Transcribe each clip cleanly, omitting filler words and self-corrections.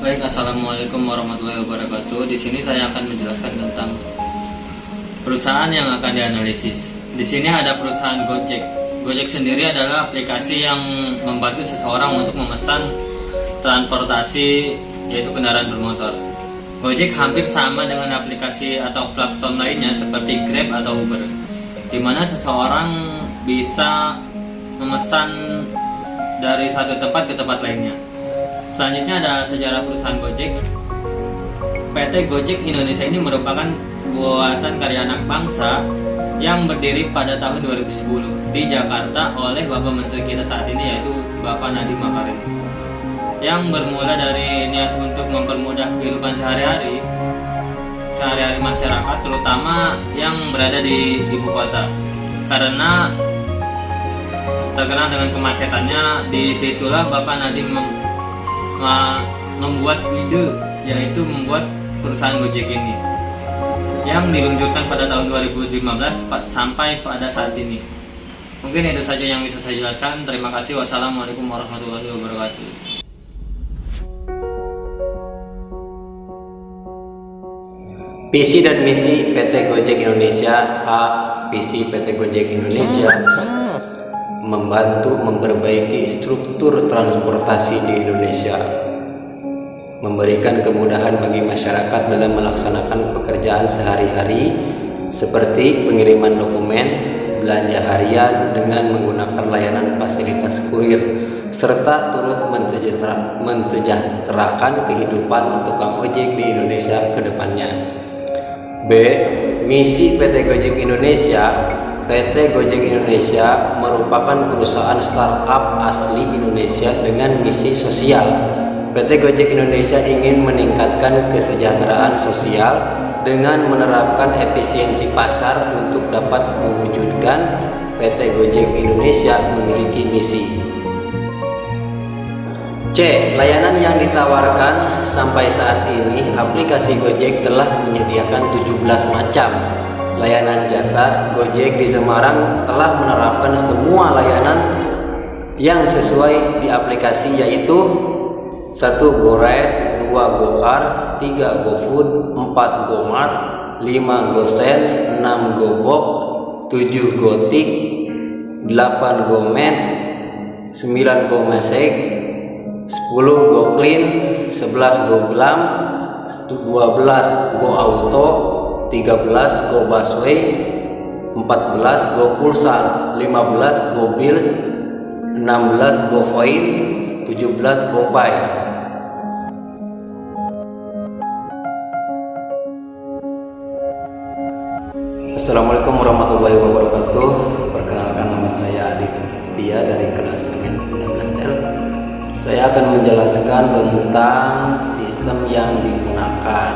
Baik, assalamualaikum warahmatullahi wabarakatuh. Di sini saya akan menjelaskan tentang perusahaan yang akan dianalisis. Di sini ada perusahaan Gojek. Gojek sendiri adalah aplikasi yang membantu seseorang untuk memesan transportasi, yaitu kendaraan bermotor. Gojek hampir sama dengan aplikasi atau platform lainnya seperti Grab atau Uber, di mana seseorang bisa memesan dari satu tempat ke tempat lainnya. Selanjutnya ada sejarah perusahaan Gojek. PT Gojek Indonesia ini merupakan buatan karya anak bangsa yang berdiri pada tahun 2010 di Jakarta oleh Bapak Menteri kita saat ini, yaitu Bapak Nadiem Makarim, yang bermula dari niat untuk mempermudah kehidupan sehari-hari masyarakat, terutama yang berada di ibu kota, karena terkenal dengan kemacetannya. Disitulah Bapak Nadiem membuat ide, yaitu membuat perusahaan Gojek ini, yang diluncurkan pada tahun 2015 sampai pada saat ini. Mungkin itu saja yang bisa saya jelaskan. Terima kasih. Wassalamualaikum warahmatullahi wabarakatuh. Visi dan misi PT Gojek Indonesia. A. Visi PT Gojek Indonesia membantu memperbaiki struktur transportasi di Indonesia, memberikan kemudahan bagi masyarakat dalam melaksanakan pekerjaan sehari-hari seperti pengiriman dokumen, belanja harian dengan menggunakan layanan fasilitas kurir, serta turut mensejahterakan kehidupan tukang ojek di Indonesia ke depannya. B. Misi PT Gojek Indonesia. PT Gojek Indonesia merupakan perusahaan startup asli Indonesia dengan misi sosial. PT Gojek Indonesia ingin meningkatkan kesejahteraan sosial dengan menerapkan efisiensi pasar untuk dapat mewujudkan PT Gojek Indonesia memiliki misi. C. Layanan yang ditawarkan. Sampai saat ini aplikasi Gojek telah menyediakan 17 macam layanan jasa. Gojek di Semarang telah menerapkan semua layanan yang sesuai di aplikasi, yaitu 1. GoRide, 2. Gokar, 3. GoFood, 4. GoMart, 5. GoSend, 6. Gobok, 7. Gotik, 8. GoMed, 9. GoMesek, 10. GoClean, 11. GoGlam, 12. GoAuto, 13. GoBusway, 14. GoPulsa, 15. GoBills, 16. GoFoil, 17. GoPay. Assalamualaikum warahmatullahi wabarakatuh. Perkenalkan, nama saya Adik Dia dari kelas 19L. Saya akan menjelaskan tentang sistem yang digunakan,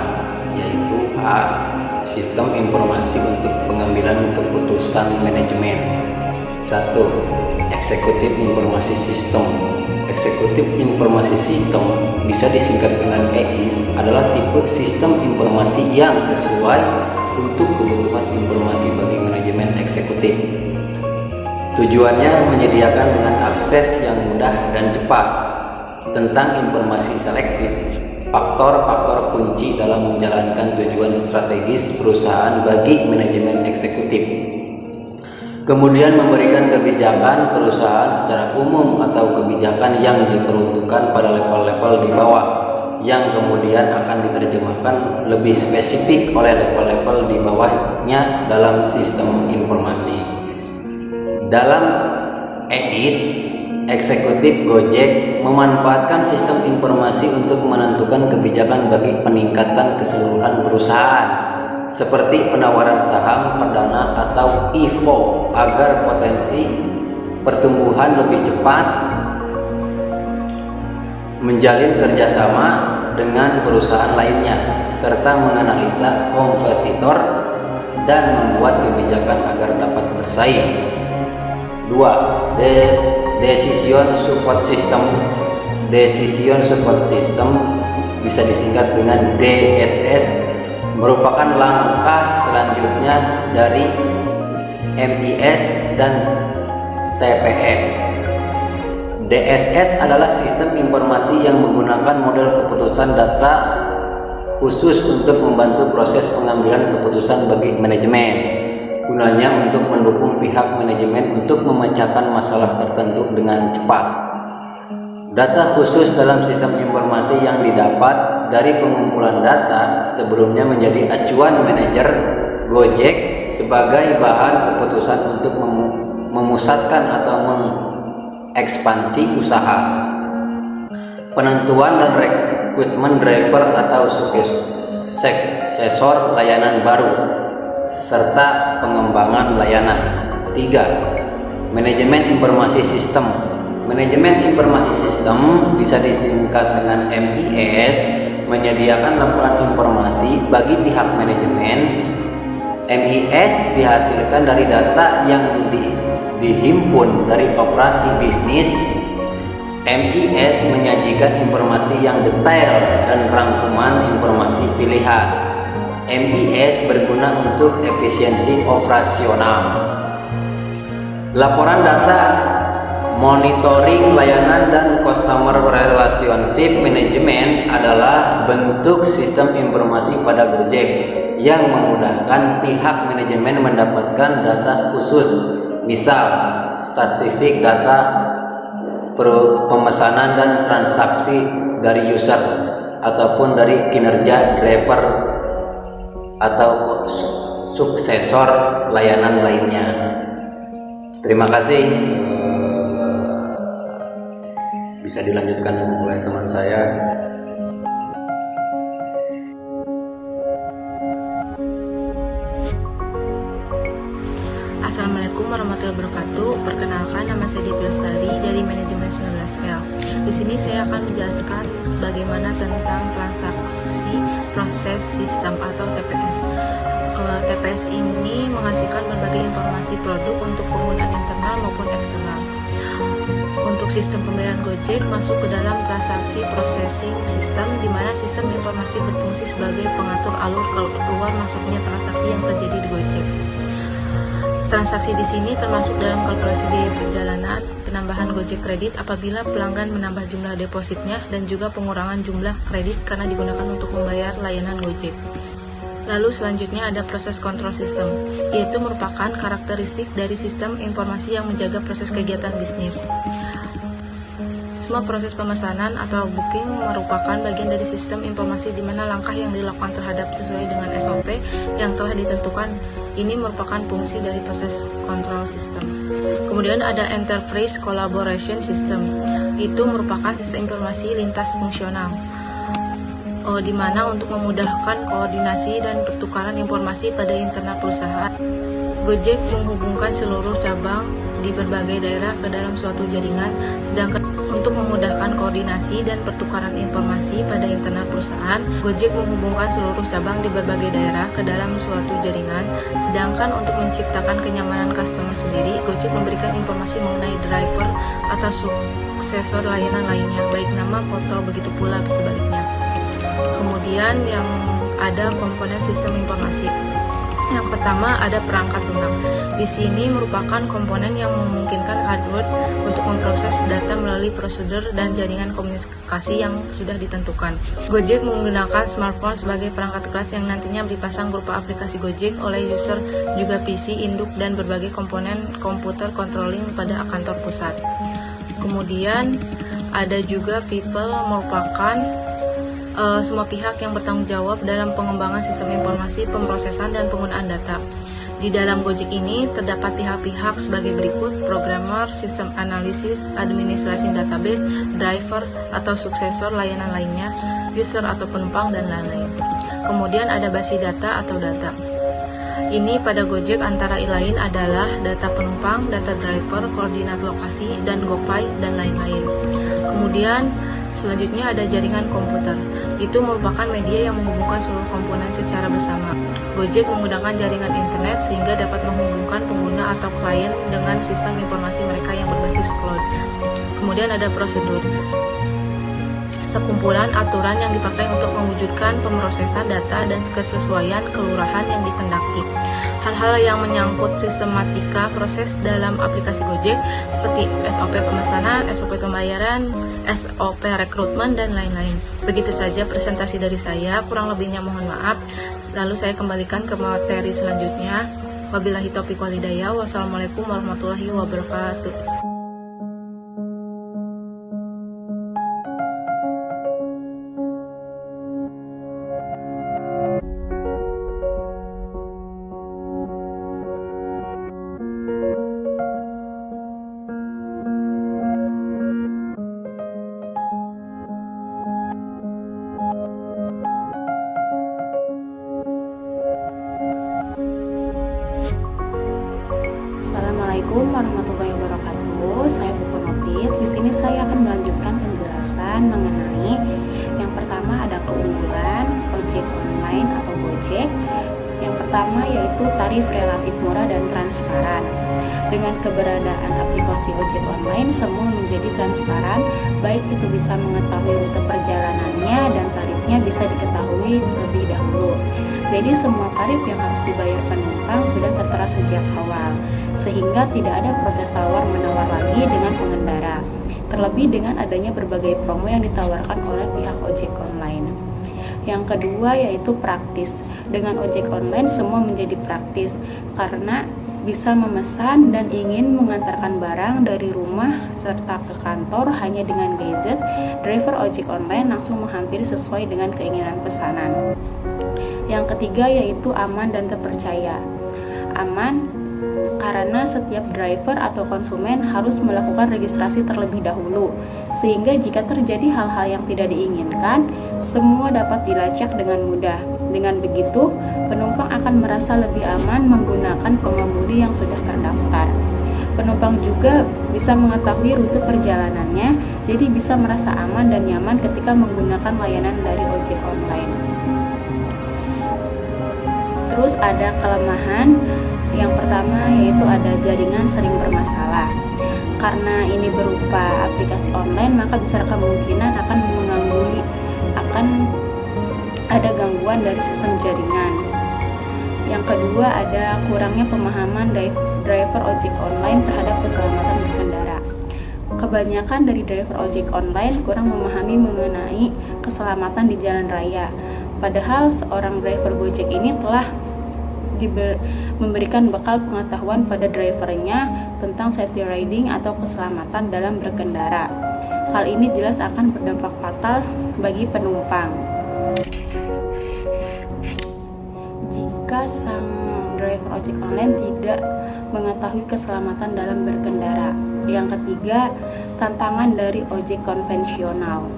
yaitu A. Sistem informasi untuk pengambilan keputusan manajemen. 1. Eksekutif informasi sistem. Eksekutif informasi sistem bisa disingkat dengan EIS, adalah tipe sistem informasi yang sesuai untuk kebutuhan informasi bagi manajemen eksekutif. Tujuannya menyediakan dengan akses yang mudah dan cepat tentang informasi selektif, faktor-faktor kunci dalam menjalankan tujuan strategis perusahaan bagi manajemen eksekutif. Kemudian memberikan kebijakan perusahaan secara umum atau kebijakan yang diperuntukkan pada level-level di bawah, yang kemudian akan diterjemahkan lebih spesifik oleh level-level di bawahnya dalam sistem informasi. Dalam EIS, eksekutif Gojek memanfaatkan sistem informasi untuk menentukan kebijakan bagi peningkatan keseluruhan perusahaan, seperti penawaran saham perdana atau IPO, agar potensi pertumbuhan lebih cepat, menjalin kerjasama dengan perusahaan lainnya, serta menganalisa kompetitor dan membuat kebijakan agar dapat bersaing. 2. Decision Support System. Decision Support System bisa disingkat dengan DSS, merupakan langkah selanjutnya dari MIS dan TPS. DSS adalah sistem informasi yang menggunakan model keputusan data khusus untuk membantu proses pengambilan keputusan bagi manajemen. Gunanya untuk mendukung pihak manajemen untuk memecahkan masalah tertentu dengan cepat. Data khusus dalam sistem informasi yang didapat dari pengumpulan data sebelumnya menjadi acuan manajer Gojek sebagai bahan keputusan untuk memusatkan atau mengekspansi usaha. Penentuan dan rekrutmen driver atau suksesor layanan baru serta pengembangan layanan. 3. Manajemen informasi sistem. Manajemen informasi sistem bisa disingkat dengan MIS, menyediakan laporan informasi bagi pihak manajemen. MIS dihasilkan dari data yang dihimpun dari operasi bisnis. MIS menyajikan informasi yang detail dan rangkuman informasi pilihan. MIS berguna untuk efisiensi operasional. Laporan data, monitoring layanan dan customer relationship management adalah bentuk sistem informasi pada Gojek yang memudahkan pihak manajemen mendapatkan data khusus, misal statistik data pemesanan dan transaksi dari user ataupun dari kinerja driver atau suksesor layanan lainnya. Terima kasih. Bisa dilanjutkan oleh teman saya. Assalamualaikum warahmatullahi wabarakatuh. Perkenalkan, nama saya Devi Lestari dari manajemen 19L. Di sini saya akan menjelaskan bagaimana tentang transaksi proses sistem atau TPS. TPS ini menghasilkan berbagai informasi produk untuk penggunaan internal maupun eksternal. Untuk sistem pembayaran Gojek masuk ke dalam transaksi processing system, di mana sistem informasi berfungsi sebagai pengatur alur keluar masuknya transaksi yang terjadi di Gojek. Transaksi di sini termasuk dalam kalkulasi biaya perjalanan, penambahan Gojek kredit apabila pelanggan menambah jumlah depositnya, dan juga pengurangan jumlah kredit karena digunakan untuk membayar layanan Gojek. Lalu selanjutnya ada proses kontrol sistem, yaitu merupakan karakteristik dari sistem informasi yang menjaga proses kegiatan bisnis. Semua proses pemesanan atau booking merupakan bagian dari sistem informasi di mana langkah yang dilakukan terhadap sesuai dengan SOP yang telah ditentukan. Ini merupakan fungsi dari proses kontrol sistem. Kemudian ada enterprise collaboration system, itu merupakan sistem informasi lintas fungsional, di mana untuk memudahkan koordinasi dan pertukaran informasi pada internal perusahaan. Gojek menghubungkan seluruh cabang di berbagai daerah ke dalam suatu jaringan, sedangkan untuk memudahkan koordinasi dan pertukaran informasi pada internal perusahaan, Gojek menghubungkan seluruh cabang di berbagai daerah ke dalam suatu jaringan, sedangkan untuk menciptakan kenyamanan customer sendiri, Gojek memberikan informasi mengenai driver atau suksesor layanan lainnya, baik nama, foto, begitu pula sebaliknya. Kemudian yang ada komponen sistem informasi. Yang pertama ada perangkat lunak. Di sini merupakan komponen yang memungkinkan hardware untuk memproses data melalui prosedur dan jaringan komunikasi yang sudah ditentukan. Gojek menggunakan smartphone sebagai perangkat kelas yang nantinya dipasang berupa aplikasi Gojek oleh user, juga PC, induk, dan berbagai komponen komputer controlling pada kantor pusat. Kemudian ada juga people, merupakan semua pihak yang bertanggung jawab dalam pengembangan sistem informasi, pemrosesan, dan penggunaan data. Di dalam Gojek ini terdapat pihak-pihak sebagai berikut: programmer, sistem analisis, administrasi database, driver atau suksesor layanan lainnya, user atau penumpang, dan lain-lain. Kemudian ada basi data atau data. Ini pada Gojek antara lain adalah data penumpang, data driver, koordinat lokasi, dan GoPay, dan lain-lain. Kemudian selanjutnya ada jaringan komputer. Itu merupakan media yang menghubungkan seluruh komponen secara bersama. Gojek menggunakan jaringan internet sehingga dapat menghubungkan pengguna atau klien dengan sistem informasi mereka yang berbasis cloud. Kemudian ada prosedur. Sekumpulan aturan yang dipakai untuk mewujudkan pemrosesan data dan kesesuaian kelurahan yang dikehendaki. hal-hal yang menyangkut sistematika proses dalam aplikasi Gojek seperti SOP pemesanan, SOP pembayaran, SOP rekrutmen, dan lain-lain. Begitu saja presentasi dari saya, kurang lebihnya mohon maaf. Lalu saya kembalikan ke materi selanjutnya. Wabillahi taufiq wal hidayah. Wassalamualaikum warahmatullahi wabarakatuh. Assalamualaikum warahmatullahi wabarakatuh. Saya Bu Notit. Di sini saya akan melanjutkan penjelasan mengenai yang pertama ada keunggulan ojek online atau Gojek. Yang pertama yaitu tarif relatif murah dan transparan. Dengan keberadaan aplikasi ojek online, semua menjadi transparan, baik itu bisa mengetahui rute perjalanannya dan tarifnya bisa diketahui lebih dahulu. Jadi semua tarif yang harus dibayar penumpang sudah tertera sejak awal, sehingga tidak ada proses tawar-menawar lagi dengan pengendara. Terlebih dengan adanya berbagai promo yang ditawarkan oleh pihak ojek online. Yang kedua yaitu praktis. Dengan ojek online semua menjadi praktis karena bisa memesan dan ingin mengantarkan barang dari rumah serta ke kantor hanya dengan gadget. Driver ojek online langsung menghampiri sesuai dengan keinginan pesanan. Yang ketiga yaitu aman dan terpercaya. Aman karena setiap driver atau konsumen harus melakukan registrasi terlebih dahulu, sehingga jika terjadi hal-hal yang tidak diinginkan, semua dapat dilacak dengan mudah. Dengan begitu, penumpang akan merasa lebih aman menggunakan pengemudi yang sudah terdaftar. Penumpang juga bisa mengetahui rute perjalanannya, jadi bisa merasa aman dan nyaman ketika menggunakan layanan dari ojek online. Terus ada kelemahan. Yang pertama yaitu ada jaringan sering bermasalah. Karena ini berupa aplikasi online, maka besar kemungkinan akan ada gangguan dari sistem jaringan. Yang kedua ada kurangnya pemahaman driver ojek online terhadap keselamatan berkendara. Kebanyakan dari driver ojek online kurang memahami mengenai keselamatan di jalan raya. Padahal seorang driver Gojek ini telah memberikan bekal pengetahuan pada drivernya tentang safety riding atau keselamatan dalam berkendara. Hal ini jelas akan berdampak fatal bagi penumpang. Jika sang driver ojek online tidak mengetahui keselamatan dalam berkendara. Yang ketiga, tantangan dari ojek konvensional.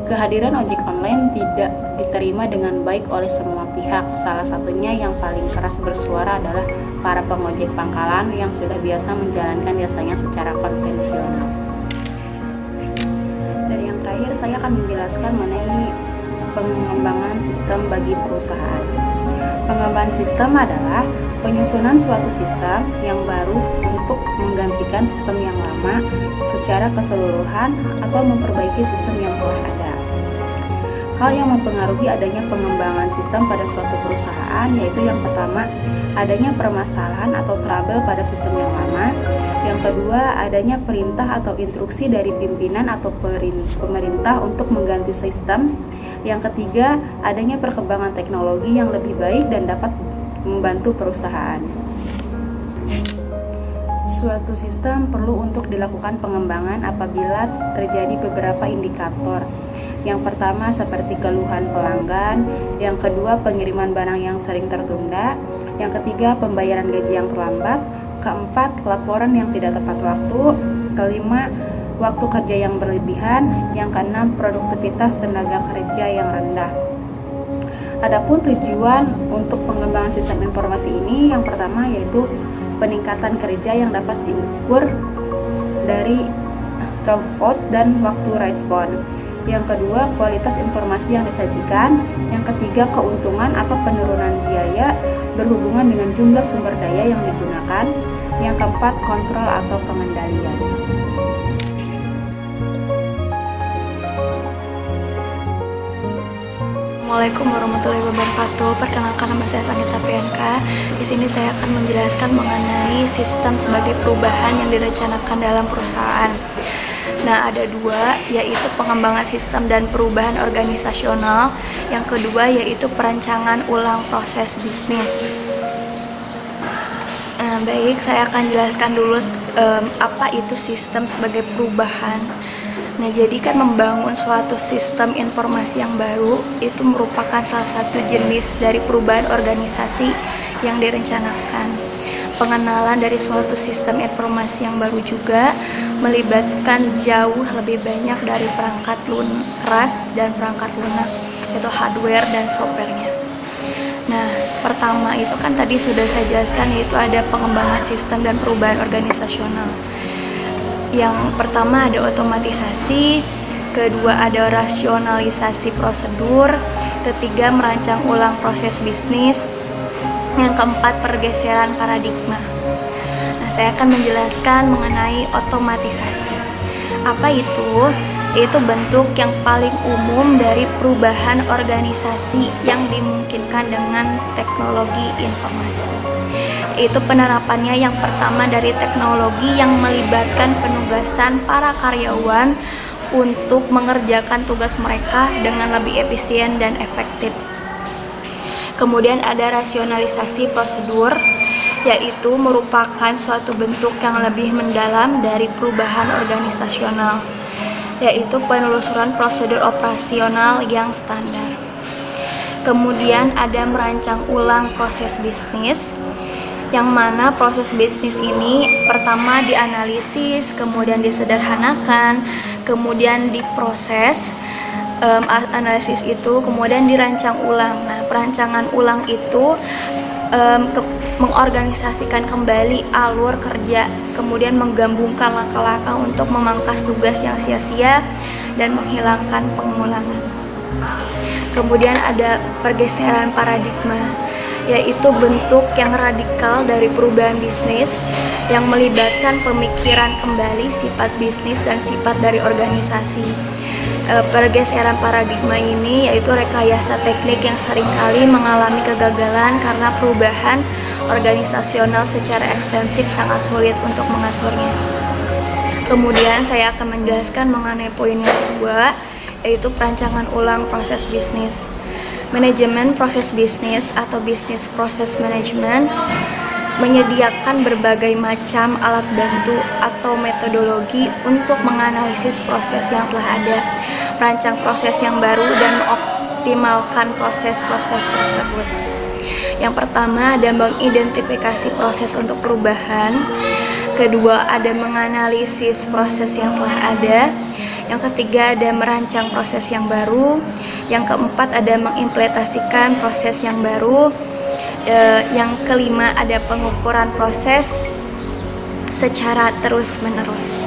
Kehadiran ojek online tidak diterima dengan baik oleh semua pihak. Salah satunya yang paling keras bersuara adalah para pengojek pangkalan yang sudah biasa menjalankan jasanya secara konvensional. Dan yang terakhir, saya akan menjelaskan mengenai pengembangan sistem bagi perusahaan. Pengembangan sistem adalah penyusunan suatu sistem yang baru untuk menggantikan sistem yang lama secara keseluruhan atau memperbaiki sistem yang telah ada. Hal yang mempengaruhi adanya pengembangan sistem pada suatu perusahaan yaitu yang pertama, adanya permasalahan atau trouble pada sistem yang lama. Yang kedua, adanya perintah atau instruksi dari pimpinan atau pemerintah untuk mengganti sistem. Yang ketiga, adanya perkembangan teknologi yang lebih baik dan dapat membantu perusahaan. Suatu sistem perlu untuk dilakukan pengembangan apabila terjadi beberapa indikator. Yang pertama seperti keluhan pelanggan, yang kedua pengiriman barang yang sering tertunda, yang ketiga pembayaran gaji yang terlambat, keempat laporan yang tidak tepat waktu, kelima waktu kerja yang berlebihan, yang keenam produktivitas tenaga kerja yang rendah. Adapun tujuan untuk pengembangan sistem informasi ini yang pertama yaitu peningkatan kerja yang dapat diukur dari throughput dan waktu respon. Yang kedua, kualitas informasi yang disajikan. Yang ketiga, keuntungan atau penurunan biaya berhubungan dengan jumlah sumber daya yang digunakan. Yang keempat, kontrol atau pengendalian. Assalamualaikum warahmatullahi wabarakatuh. Perkenalkan, nama saya Sanggita Priyanka. Di sini saya akan menjelaskan mengenai sistem sebagai perubahan yang direncanakan dalam perusahaan. Nah, ada dua, yaitu pengembangan sistem dan perubahan organisasional. Yang kedua yaitu perancangan ulang proses bisnis. Baik, saya akan jelaskan dulu apa itu sistem sebagai perubahan. Nah, jadi kan membangun suatu sistem informasi yang baru itu merupakan salah satu jenis dari perubahan organisasi yang direncanakan. Pengenalan dari suatu sistem informasi yang baru juga melibatkan jauh lebih banyak dari perangkat keras dan perangkat lunak, yaitu hardware dan softwarenya. Nah, pertama itu kan tadi sudah saya jelaskan, yaitu ada pengembangan sistem dan perubahan organisasional. Yang pertama ada otomatisasi, kedua ada rasionalisasi prosedur, ketiga merancang ulang proses bisnis, yang keempat pergeseran paradigma. Nah, saya akan menjelaskan mengenai otomatisasi. Apa itu? Itu bentuk yang paling umum dari perubahan organisasi yang dimungkinkan dengan teknologi informasi. Itu penerapannya yang pertama dari teknologi yang melibatkan penugasan para karyawan untuk mengerjakan tugas mereka dengan lebih efisien dan efektif. Kemudian ada rasionalisasi prosedur, yaitu merupakan suatu bentuk yang lebih mendalam dari perubahan organisasional, yaitu penelusuran prosedur operasional yang standar. Kemudian ada merancang ulang proses bisnis, yang mana proses bisnis ini pertama dianalisis, kemudian disederhanakan, kemudian diproses, analisis itu kemudian dirancang ulang. Nah, perancangan ulang itu mengorganisasikan kembali alur kerja, kemudian menggabungkan langkah-langkah untuk memangkas tugas yang sia-sia dan menghilangkan pengulangan. Kemudian ada pergeseran paradigma, yaitu bentuk yang radikal dari perubahan bisnis yang melibatkan pemikiran kembali sifat bisnis dan sifat dari organisasi. Pergeseran paradigma ini yaitu rekayasa teknik yang seringkali mengalami kegagalan karena perubahan organisasional secara ekstensif sangat sulit untuk mengaturnya. Kemudian saya akan menjelaskan mengenai poin yang kedua, yaitu perancangan ulang proses bisnis. Manajemen proses bisnis atau business process management menyediakan berbagai macam alat bantu atau metodologi untuk menganalisis proses yang telah ada, merancang proses yang baru, dan mengoptimalkan proses-proses tersebut. Yang pertama ada mengidentifikasi proses untuk perubahan, kedua ada menganalisis proses yang telah ada, yang ketiga ada merancang proses yang baru, yang keempat ada mengimplementasikan proses yang baru, yang kelima ada pengukuran proses secara terus-menerus.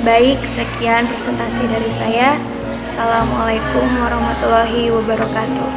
Baik, sekian presentasi dari saya. Assalamualaikum warahmatullahi wabarakatuh.